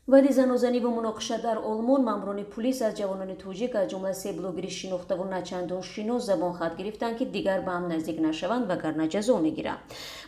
وادی زنازنی و مناقشه در آلمان ماموران پلیس از جوانان توجیک از جمله 3 بلوگر شناخته و نچندان شناس زبان خط گرفتند که دیگر به هم نزدیک نشوند وگرنه جزا میگیرند.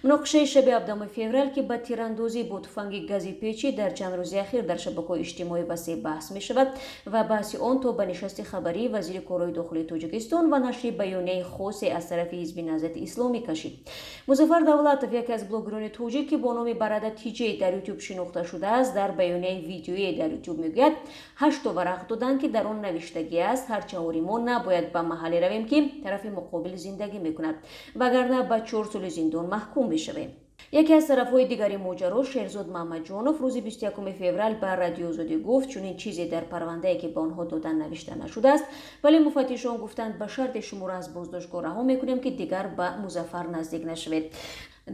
مناقشه شب 17 فوریه که با تیراندازی با تفنگ گازی پیچی در چند روز اخیر در شبکه‌های اجتماعی وسیع بحث می شود و بحث آن تا به نشست خبری وزیر کارهای داخلی تاجیکستان و نشر بیانیه خاصی از طرف حزب نهضت اسلامی کشید. مظفر دولتов یکی از بلوگران توجیک که با نام برادر تیجی در یوتیوب شناخته شده است در بیانیه ویدیویی در یوتیوب میگوید 8 ورق دادند که در آن نوشتگی است هر چهاری ما نباید به محلی رویم که طرف مقابل زندگی میکند وگرنه به 4 سال زندان محکوم میشویم. یکی از طرف‌های دیگری ماجرا شیرزاد محمدجانов روز 21 فوریه بر رادیو آزادی گفت چنین چیزی در پرونده‌ای که به آنها دادن نوشته نشده است ولی مفتشان گفتند به شرط شما را از بازداشتگاه رها می‌کنیم که دیگر به مظفر نزدیک نشوید.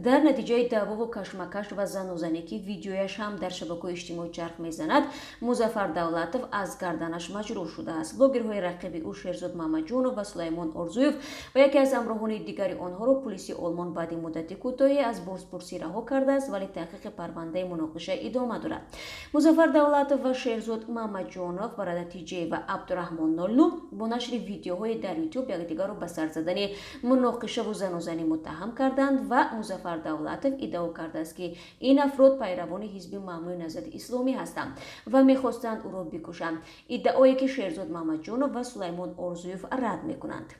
در نتیجه دعوا و کشمکش و زن و زنی که ویدیویش هم در شبکه‌های اجتماعی چرخ میزند مظفر دولتов از گردنش مجروح شده است. بلوگرهای رقیب او شیرزاد محمدجانov و سلیمان ارزویف و یکی از همراهان دیگری آنها را پلیسی آلمان بعد مدت کوتاهی از بازپرسی رها کرده است ولی تحقیق پرونده مناقشه ادامه دارد. مظفر دولتov و شیرزاد محمدجانov برادر تیجی و عبدالرحمن ناللو با نشر ویدیوهای در یوتیوب یکدیگر را به سر زدن مناقشه و زن و زنی متهم کردند و مظفر دولتov ادعا کرده است که این افراد پیروان حزب ممنوع نهضت اسلامی هستند و میخواستند او را بکشند. ادعایی که شیرزاد محمدجانov و سلیمان ارزویف رد میکنند.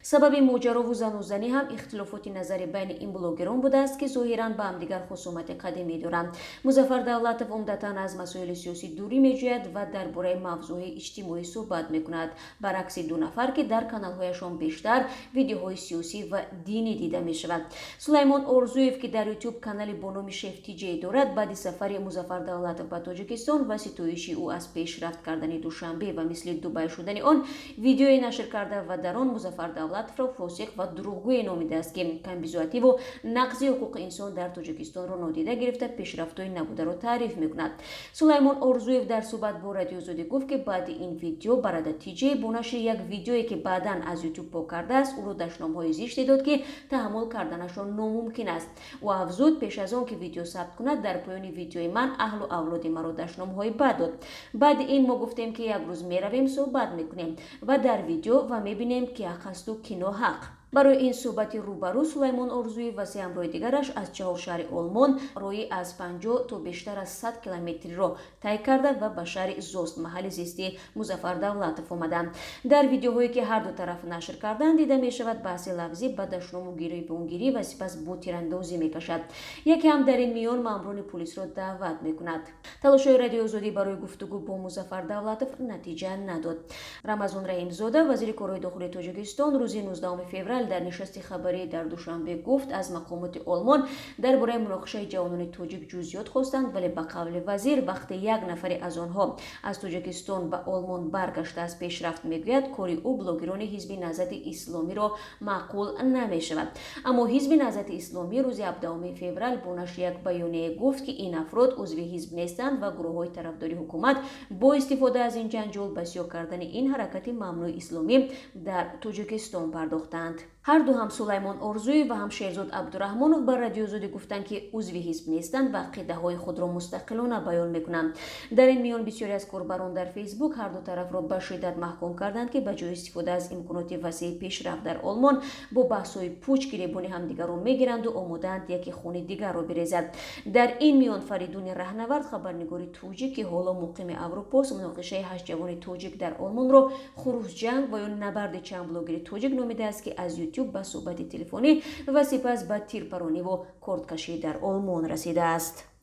سبب ماجرا و زنی هم اختلافات نظری بین این بلوگران بوده است که ظاهراً به همدیگر خصومت قدیمی دارند. مظفر دولتov عمدتاً از مسائل سیاسی دوری میجوید و درباره موضوعات اجتماعی صحبت میکند برعکس 2 نفر که در کانال‌هایشان بیشتر ویدیوهای سیاسی و دینی دیده میشود. سلیمان ارزویف که در یوتیوب کانالی با نام شیف تیجی دارد بعد سفر مظفر دولتov به تاجیکستان و ستایش او از پیشرفت کردن دوشنبه و مثل دبی شدن آن ویدیویی نشر کرده و در آن مظفر دولتov را فاسق و دروغگوی نامیده است که کمبیزاتی و نقض حقوق انسان در تاجیکستان را نادیده گرفته پیشرفت‌های نبوده را تعریف میکند. سلیمان ارزویف در صحبت با رادیو آزادی گفت که بعد این ویدیو برادر تیجی با نشر یک ویدیویی که بعداً از یوتیوب پاک کرده است او را دشنام‌های زشتی داد که تحمل کردنشان ناممکن است و افزود پیش از آن که ویدیو ثبت کند در پایان ویدیوی من اهل و اولاد مرا دشنام‌های بد داد. بعد این ما گفتیم که یک روز میرویم صحبت میکنیم و در ویدیو و میبینیم که حق است و کی ناحق. برای این صحبت روبرو سلیمان ارزویف و 3 همراه دیگرش از 4 شهر آلمان راهی از 50 تا بیشتر از 100 کیلومتری را طی کرده و به شهر زوست محل زیستی مظفر دولتov آمدند. در ویدیوهایی که هر دو طرف نشر کردند دیده می شود بحث لفظی به دشنام و گیری به اون گیری و سپس با تیراندازی میکشد. یکی هم در این میان ماموران پلیس را دعوت میکند. تلاش‌های رادیو آزادی برای گفتگو با مظفر دولتov نتیجه نداد. رمضان رحیم‌زاده وزیر کارهای داخلی تاجیکستان روز 19 فوریه در نشست خبری در دوشنبه گفت از مقامات آلمان درباره مناقشه جوانان توجیک جزئیات خواستند ولی به قول وزیر وقتی یک نفر از آنها از تاجیکستان به آلمان برگشته از پیشرفت میگوید کاری او بلوگران حزب نهضت اسلامی را معقول نمیشود. اما حزب نهضت اسلامی روز 17 فوریه با نشر یک بیانیه گفت که این افراد عضو حزب نیستند و گروه‌های طرفداری حکومت با استفاده از این جنجال به سیاه کردن این حرکت ممنوع اسلامی در تاجیکستان پرداختند. هر دو هم سلیمان ارزویف و هم شیرزاد عبدالرحمنov بر رادیو آزادی گفتند که عضو حزب نیستند و عقیده‌های خود را مستقلانه بیان میکنند. در این میان بسیاری از کاربران در فیسبوک هر دو طرف را به شدت محکوم کردند که به جای استفاده از امکانات وسیع پیشرفت در آلمان با بحث‌های پوچ گریبان همدیگر را میگیرند و آماده‌اند یکی خون دیگر را بریزد. در این میان فریدون رهنورد خبرنگار توجیک که حالا مقیم اروپا است مناقشه 8 جوان توجیک در آلمان را خروج جنگ و یا نبرد چند بلوگر توجیک نامیده است که از یوتیوب به صحبت تلفنی و سپس به تیرپرانی و کردکشی در آلمان رسیده است.